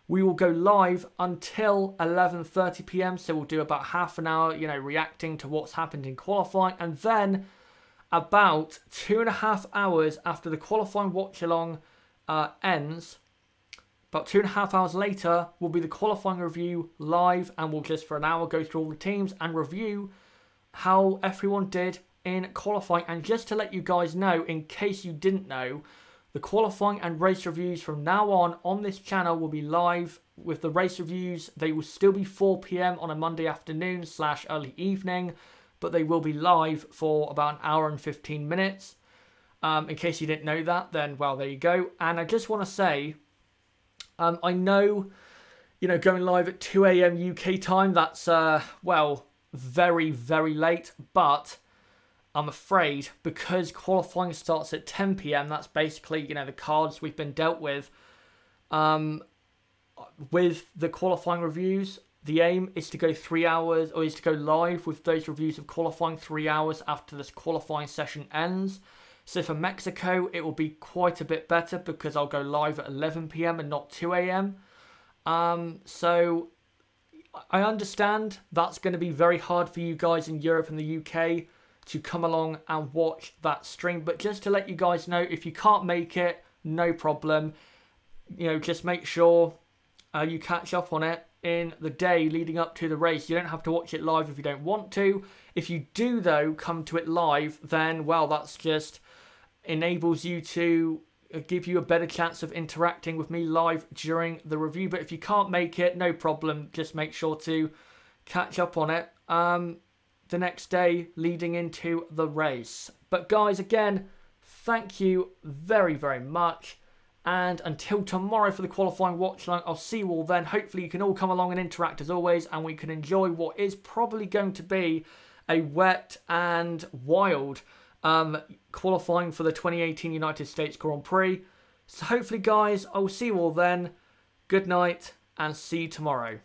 We will go live until 11:30 PM, so we'll do about half an hour, you know, reacting to what's happened in qualifying, and then about 2.5 hours after the qualifying watch along ends, about 2.5 hours later, will be the qualifying review live, and we'll just for an hour go through all the teams and review how everyone did in qualifying. And just to let you guys know, in case you didn't know, the qualifying and race reviews from now on this channel will be live. With the race reviews, they will still be 4 PM on a Monday afternoon / early evening, but they will be live for about an hour and 15 minutes. In case you didn't know that, then, well, there you go. And I just want to say, I know, you know, going live at 2 AM UK time, that's, well, very, very late, but I'm afraid, because qualifying starts at 10 p.m, that's basically, you know, the cards we've been dealt with. With the qualifying reviews, the aim is to go 3 hours, or is to go live with those reviews of qualifying 3 hours after this qualifying session ends. So for Mexico, it will be quite a bit better because I'll go live at 11 p.m. and not 2 a.m. So I understand that's going to be very hard for you guys in Europe and the UK to come along and watch that stream. But just to let you guys know, if you can't make it, no problem. You know, just make sure you catch up on it in the day leading up to the race. You don't have to watch it live if you don't want to. If you do, though, come to it live, then, well, that's just enables you to give you a better chance of interacting with me live during the review. But if you can't make it, no problem. Just make sure to catch up on it the next day leading into the race. But guys, again, thank you very, very much. And until tomorrow for the qualifying watch line, I'll see you all then. Hopefully you can all come along and interact as always, and we can enjoy what is probably going to be a wet and wild qualifying for the 2018 United States Grand Prix. So hopefully, guys, I'll see you all then. Good night and see you tomorrow.